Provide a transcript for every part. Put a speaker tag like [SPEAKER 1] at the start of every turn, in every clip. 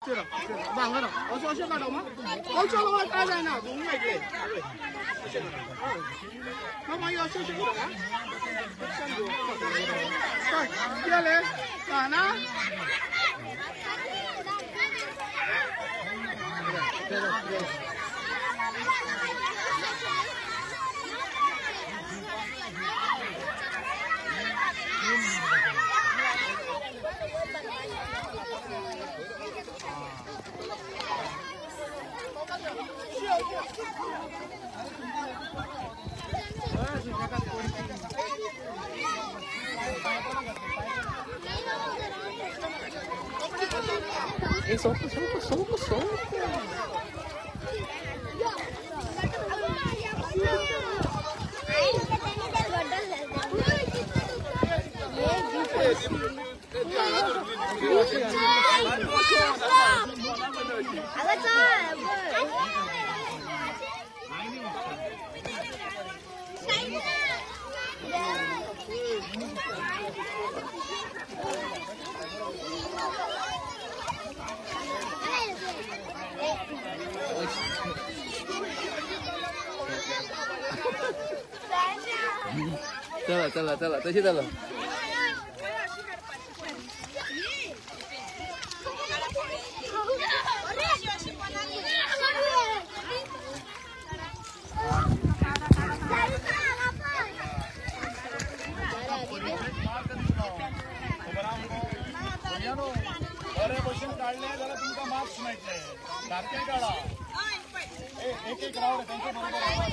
[SPEAKER 1] भांगर अशें अशें काडो मा चलो काय जायना दोनूय मेळटले मागीर अशें अशें करूं काय कितें जालें ना सोको चला तशी चला
[SPEAKER 2] बरे भशेन काढले जाल्यार तुमकां मार्क्स मेळटले सारके काडा एक एक रावड तांचे बरोबर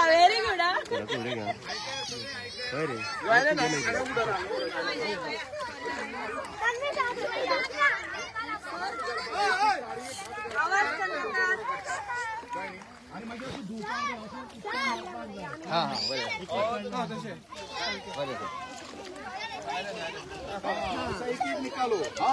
[SPEAKER 3] वेरी गुड
[SPEAKER 1] एक एक
[SPEAKER 2] घालू हा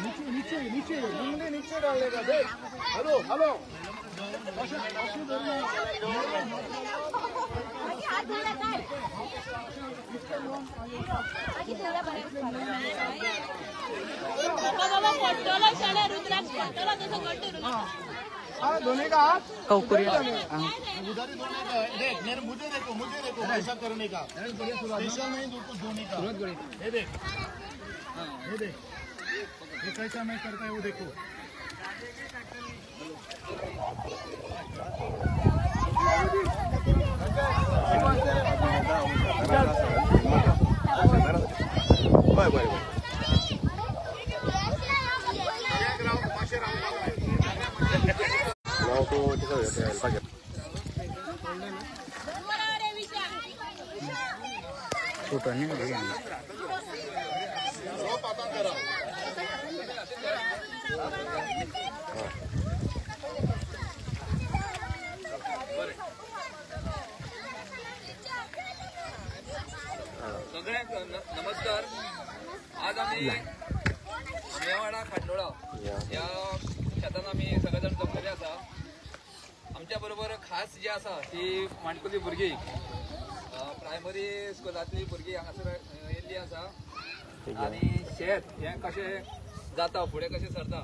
[SPEAKER 2] किती नीचे डालेगा देख हेलो हेलो दोनों का हाथ उधर देख मेरे मुझे देखो ऐसा करने का स्पेशल नहीं धोनी का ये देख ये देख ये कैसा मैं करता है वो देखो
[SPEAKER 4] नमस्कार. आज आम्ही मेवाडा खांडोळा या शेतान आम्ही सगळेजण जमलेले आसा. आमच्या बरोबर खास जी आसा ती माणकुली भुरगीं प्रायमरी स्कुलांतली भुरगीं हांगासर येयल्ली आसा आनी शेत हें कशें जाता फुडें कशें सरता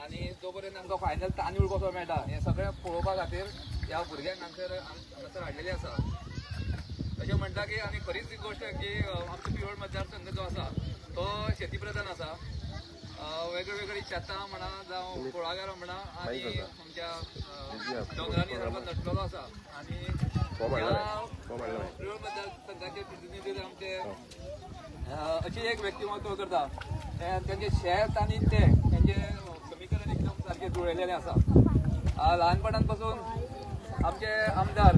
[SPEAKER 4] आनी जो पर्यंत आमकां फायनल तांदूळ कसो मेळटा हें सगळें पळोवपा खातीर ह्या भुरग्यांक हांगासर हाडलेली आसा. अशें म्हणटा की आनी खरीच गोश्ट की आमचो पिवळ मतदारसंघ जो आसा तो शेती प्रधान आसा. वेगळी शेतां म्हणा जावं कुळागर म्हणा आनी आमच्या दोंगरांनी सारको नटलेलो आसा आनी पिवळ मतदारसंघाचे प्रतिनिधी आमचे अशी एक व्यक्तिमत्व करता त्यांचे शेत आनी त्यांचे समीकरण एकदम सारखे जुळयलेले आसा. ल्हानपणान पासून आमचे आमदार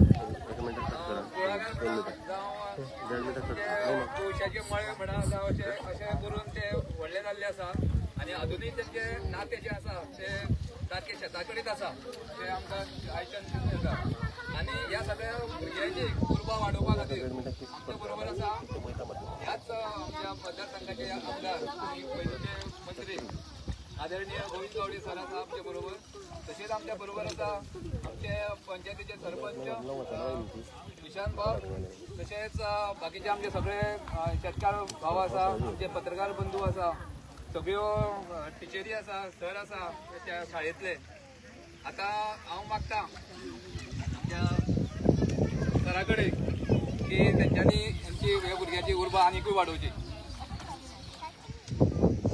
[SPEAKER 4] कोळशाचे मळे म्हणा जावं अशें करून ते व्हडले जाल्ले आसा आनी अजुनूय तेंचे नाते जे आसा ते सारके शेता कडेन आसा ते आमकां आयच्यान दिसून येता. आनी ह्या सगळ्या भुरग्यांची उर्बा वाडोवपा खातीर आमच्या बरोबर आसा ह्याच आमच्या मतदारसंघाचे आमदार पयलींचे मंत्री आदरणीय गोविंद गावडे सर आसा आमच्या बरोबर. तशेंच आमच्या बरोबर आसा आमचे पंचायतीचे सरपंच विशांत भाव तशेंच बाकीचे आमचे सगळे शेतकार भाव आसा आमचे पत्रकार बंधू आसा सगळ्यो टिचरी आसा सर आसा त्या शाळेंतले. आतां हांव मागता आमच्या सरा कडेन की तेंच्यांनी आमची ह्या भुरग्यांची उर्बा आनीकूय वाडोवची.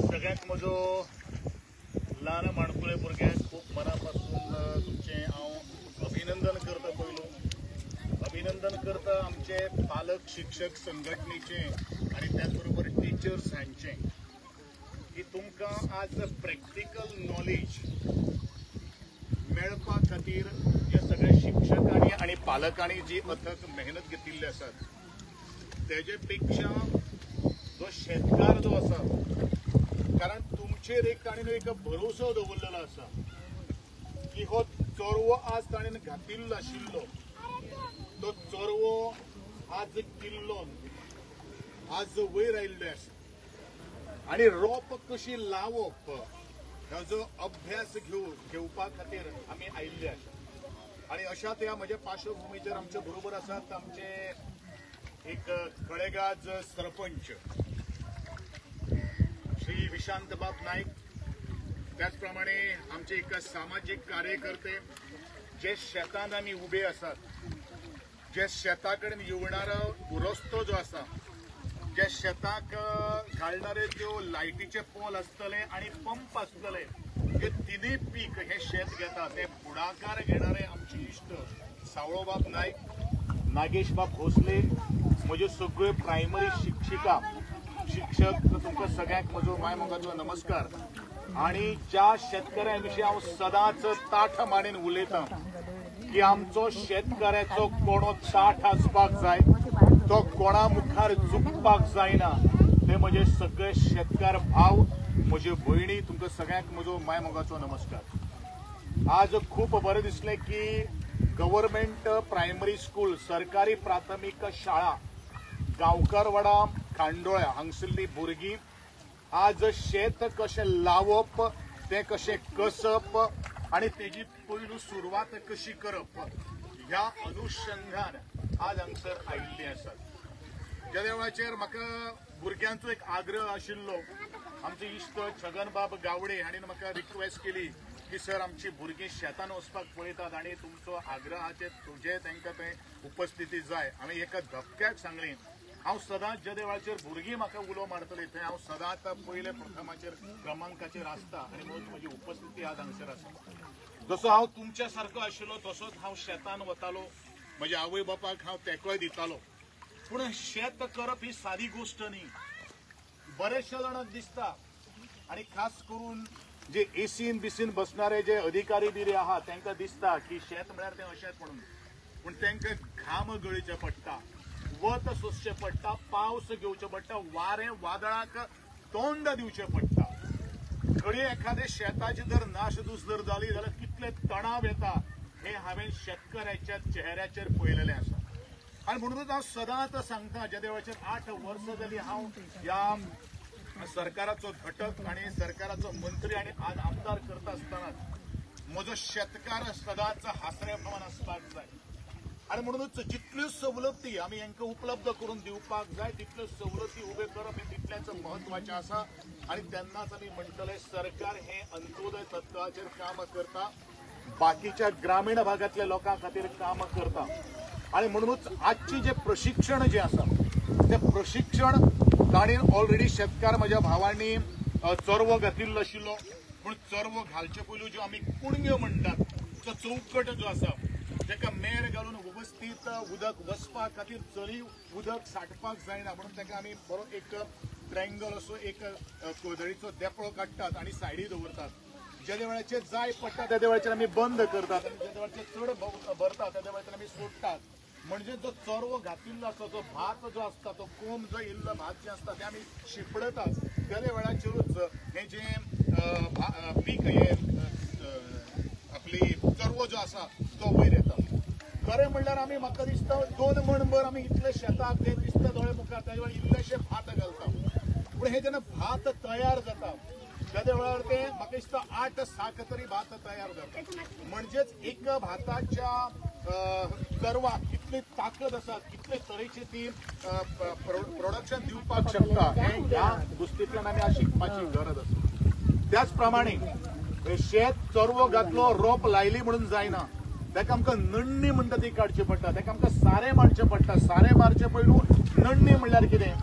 [SPEAKER 2] सगळ्यात म्हजो ल्हान माणकुळे भुरग्यांक खूब मनापासून तुमचें हांव अभिनंदन करता. पयलो अभिनंदन करता आमचे पालक शिक्षक संघटनेचे आनी त्याच बरोबर टिचर्स हांचे की तुमकां आज प्रॅक्टिकल नॉलेज मेळपा खातीर हे सगळे शिक्षकांनी आनी पालकांनी जी अथक मेहनत घेतिल्ली आसात तेजे पेक्षा जो शेतकार जो आसा कारण तुमचेर एक ताणें एक भरोसो दवरलेलो आसा की हो चोरवो आज ताणें घातिल्लो आशिल्लो तो चोरवो आज किल्लोन आज वयर आयिल्ले आसा आनी रोप कशी लावप हाजो अभ्यास घेवपा खातीर आमी आयिल्ले आसा. आनी अशाच ह्या म्हज्या पार्श्वभुमीचेर आमचे बरोबर आसात आमचे एक कळेगाज सरपंच श्री विशांत बाब नाईक. त्याचप्रमाणे आमचे एक सामाजिक कार्यकर्ते जे शेतान आमी उबे आसात जे शेता कडेन येवणारो रस्तो जो आसा ज्या शेताक घालणारे त्यो लायटीचे पोल आसतले आणि पंप आसतले, हे तिन्ही पीक हे शेत घेता ते पुढाकार घेणारे आमचे इश्ट सावळोबाब नाईक, नागेशबाब भोसले, म्हज्यो सगळ्यो प्रायमरी शिक्षिका शिक्षक, तुमकां सगळ्यांक म्हजो मायमोगाचो नमस्कार. आणि ज्या शेतकऱ्यांविशीं हांव सदांच ताठ मानेन उलयतां की आमचो शेतकऱ्याचो कोणो ताठ आसपाक जाय, तो कोणा मुखार झुकपाक जायना. ते म्हजे सगळे शेतकार भाव, म्हज्यो भयणी, तुमकां सगळ्यांक म्हजो मायमोगाचो नमस्कार. आज खूब बरें दिसलें की गव्हर्मेंट प्रायमरी स्कूल, सरकारी प्राथमीक शाळा गांवकारवाडा खांडोळ्या हांगसरली भुरगीं आज शेत कशें लावप, तें कशें कसप आणि तेजी पयलू सुरवात कशी करप ह्या अनुषंगान आज हांगसर आयिल्लीं आसात. ज्या देवळाचेर म्हाका भुरग्यांचो एक आग्रह आशिल्लो, आमचे इश्ट छगनबाब गावडे हांणी म्हाका रिक्वेस्ट केली की सर आमची भुरगीं शेतान वचपाक पळयतात आणि तुमचो आग्रहाचेर तुजे तांकां थंय उपस्थिती जाय. हांवें एका धपक्याक सांगलें, हांव सदांच ज्या देवळाचेर भुरगीं म्हाका उलो मारतली थंय हांव सदांच पयले प्रथमाचेर क्रमांकाचेर आसता आणि म्हणून म्हजी उपस्थिती आज हांगसर आसा. जसो हांव तुमच्या सारको आशिल्लो तसोच हांव शेतान वतालो, म्हज्या आवय बापायक हांव तेंकोय दितालो. पूण शेत करप ही सादी गोश्ट न्ही. बरेचशे जाणांक दिसता आणि खास करून जे एसीन बिसीन बसणारे जे अधिकारी बिरी आहात तांकां दिसता की शेत म्हळ्यार तें अशेंच म्हणून, पूण तांकां घाम गळचे पडटा, वत सोंसचें पडटा, पावस घेवचो पडटा, वारें वादळाक तोंड दिवचें पडटा. घडये एखादे शेताची जर नाशधूस जर जाली जाल्यार कितले तणाव येता हे हांवें शेतकऱ्याच्या चेहऱ्याचेर पळयलेलें आसा. आनी म्हणूनच हांव सदांच सांगता, ज्या देवाचेर 8 वर्सां जालीं हांव ह्या सरकाराचो घटक आणि सरकाराचो मंत्री आणि आज आमदार करता आसतना म्हजो शेतकार सदांच हासरेपणान आसपाक जाय. आणि म्हणूनच जितल्यो सवलती आमी हांकां उपलब्ध करून दिवपाक जाय तितल्यो सवलती उबे करप हे तितलेंच म्हत्वाचें आसा. आणि तेन्नाच आमी म्हणटले सरकार हे अंत्योदय तत्वाचेर काम करता, बाकीच्या ग्रामीण भागातल्या लोकां खातीर काम करता. आणि म्हणूनच आजची जे प्रशिक्षण जे आसा ते प्रशिक्षण ताणें ऑलरेडी शेतकार म्हज्या भावांनी चरवो घातिल्लो आशिल्लो, पूण चरवो घालचे पयलू ज्यो आमी कुणग्यो म्हणटात तो चौकट जो आसा तेका मेर घालून व्यवस्थीत उदक वचपा खातीर चली उदक साठपाक जायना म्हणून तेका आमी बरो एक ट्रायंगल असो एक कोदळीचो देपळो काडटात आणि सायडी दवरतात. ज्या देवळाचेर जाय पडटा त्या देवळाचेर आमी बंद करतात आणि ज्या देवळाचेर चड भरता त्या देवळाचेर आमी सोडटात. म्हणजे जो चरवो घातिल्लो आसता, जो भात जो असता, तो कोंब जो इल्लो भात जे असता ते आमी शिपडतात. त्या वेळाचेरूच हे जे पीक हे आपली चरवो जो आसा तो वयर येता. खरें म्हणल्यार आमी म्हाका दिसता 2 मणभर आमी इतले शेताक ते दिसता दोळे मुखार त्या वेळार इल्लेशे भात घालता. पूण हे जेन्ना भात तयार जाता त्या वेळार ते म्हाका दिसता 8 साक तरी भात तयार जाता. म्हणजेच एक भाताच्या करवा कितली ताकद आसा, कितले तरेची ती प्रोडक्शन दिवपाक शकता हे ह्या गोष्टींतल्यान आमी आज शिकपाची गरज आसा. त्याच प्रमाणे शेत चरवो घातलो रोप लायली म्हणून जायना, ताका आमकां नण्णी म्हणटा ती काडची पडटा, ताका आमकां सारें मारचें पडटा. सारें मारचें पयलू नण्णी म्हणल्यार कितें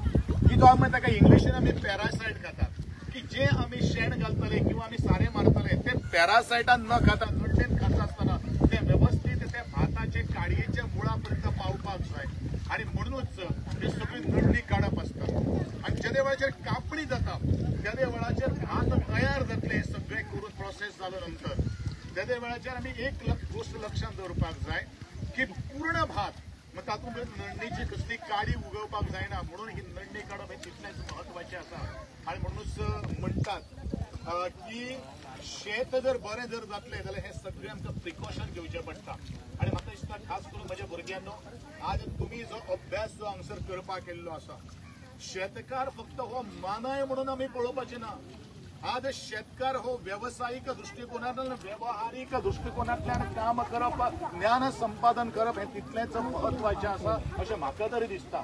[SPEAKER 2] की जो आमी ताका इंग्लिशीन आमी पॅरासायट खातात की जे आमी शेण घालतले किंवा आमी सारें मारतले ते पॅरासायटान न खाता नण्णीन खाता आसतना ते व्यवस्थीत ते भाताचे काडयेच्या मुळा पर्यंत पावपाक जाय. आणि म्हणूनच ते सगळी नण्णी काडप आसता. आणि ज्या वेळाचेर कापणी जाता त्या वेळाचेर भात तयार जातले सगळे करून प्रोसेस जालो नंतर त्या वेळाचेर आमी एक गोष्ट लक्षात दवरपाक जाय की पूर्ण भात मग तातूंत नण्णीची कसली काडी उगवपाक जायना म्हणून ही नण्णी काडप हे तितलेंच म्हत्वाचें आसा. आणि म्हणूनच म्हणटात की शेत जर बरें जर जातलें जाल्यार हे सगळें आमकां प्रिकॉशन घेवचें पडटा. आणि म्हाका दिसता खास करून म्हज्या भुरग्यांनो आज तुमी जो अभ्यास जो हांगसर करपाक येल्लो आसा शेतकार फक्त हो मानाय म्हणून आमी पळोवपाचे ना. आज शेतकार हो व्यावसायिक दृष्टिकोनांतल्यान व्यवहारीक दृष्टिकोनांतल्यान काम करप ज्ञान संपादन करप हे तितलेंच म्हत्वाचें आसा अशें म्हाका तरी दिसता.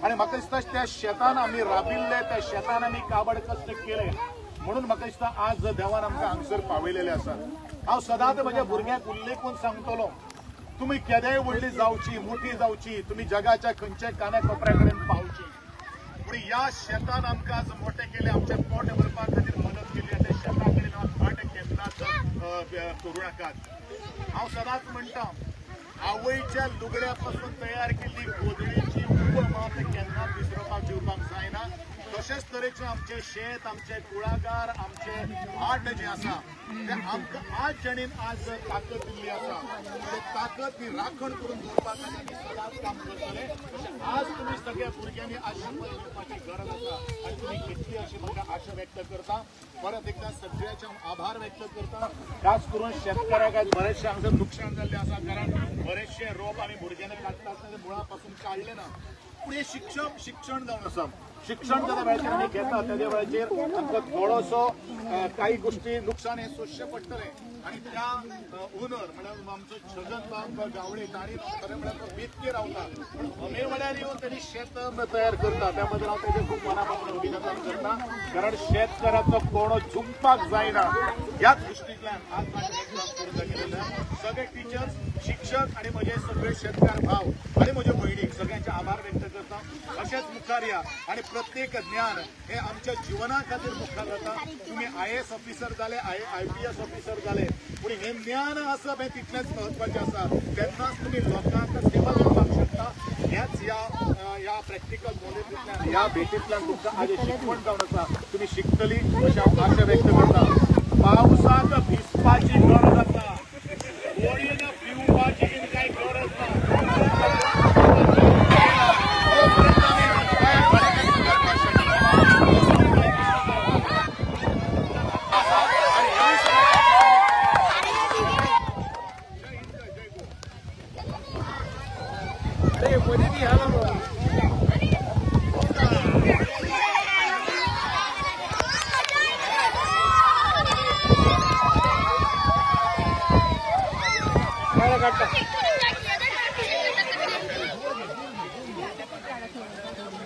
[SPEAKER 2] आणि म्हाका दिसता त्या शेतान आमी राबिल्ले त्या शेतान आमी काबड कश्ट केले म्हणून म्हाका दिसता आज देवान आमकां हांगसर पावयलेले आसा. हांव सदांच म्हज्या भुरग्यांक उल्लेखून सांगतलो तुमी केदेंय व्हडली जावची मोठी जावची, तुमी जगाच्या खंयच्याय कान्या कोपऱ्या कडेन पावची, पूण पण या शेतान आमकां आज मोठे केले, आमचे पोट भरपा खातीर मदत केली. त्या शेता कडेन फाट केन्नाच करूं नाकात. हांव सदांच म्हणटा, आवयच्या लुगड्यापासून तयार केल्ली गोदडीची मात केन्नाच विसरपाक दिवपाक जायना. तशेंच तरेचे आमचे शेत, आमचे कुळागर, आमचे भाट जे आसा ते आमकां आज जेणेन आज ताकद दिल्ली आसा, ते ताकद ही राखण करून दवरपा खातीर सदांच काम करतले. आज तुमी सगळ्या भुरग्यांनी आज शपथ घेवपाची गरज आसा आनी तुमी घेतली अशी म्हाका आशा व्यक्त करता. परत एकदा सगळ्याचे हांव आभार व्यक्त करता. खास करून शेतकऱ्याक आज बरेचशे हांगासर नुकसाण जाल्लें आसा, कारण बरेचशे रोप आमी भुरग्यांनी काडटा आसतना ते मुळापासून काडले ना. पूण हे शिक्षण जावन आसा. शिक्षण ज्या वेळाचेर आमी घेता त्या वेळाचेर आमकां थोडोसो काही गोष्टी नुकसान हे सोंसचें पडटलें. आनी त्या ओनर म्हळ्यार आमचो छगन बाब गावडे ताणी खरें म्हळ्यार तो बेतके रावता, पूण अमे वेळार येवन ताणी शेत तयार करता. त्या बद्दल हांव ताचें खूब मना पासून अभिनंदन करता. कारण शेतकाराचो कोणो झुंपपाक जायना ह्याच दृश्टींतल्यान आज काम करून दाखयलेलें. सगळे टिचर्स, शिक्षक आनी म्हजे सगळे शेतकार भाव आनी म्हज्या भयणीक सगळ्यांचे आभार व्यक्त करता. अशेंच मुखार या आनी प्रत्येक ज्ञान हे आमच्या जिवना खातीर मुखार जाता. तुम्ही IAS ऑफिसर जाले, IPS ऑफिसर जाले, पूण हे ज्ञान आसप हे तितलेंच महत्वाचें आसा. तेन्नाच तुम्ही लोकांक सेवा करपाक शकता. ह्याच ह्या प्रॅक्टिकल नॉलेजींतल्यान, ह्या भेटींतल्यान तुमकां आज शिकवण जावन आसा. तुमी शिकतली अशी हांव आशा व्यक्त करता. पावसाक भिजपाची गरज आसा, होळयेन भिवपाची कांय गरज ना.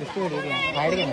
[SPEAKER 5] ಎಷ್ಟು ಬಾಡಿಗೆ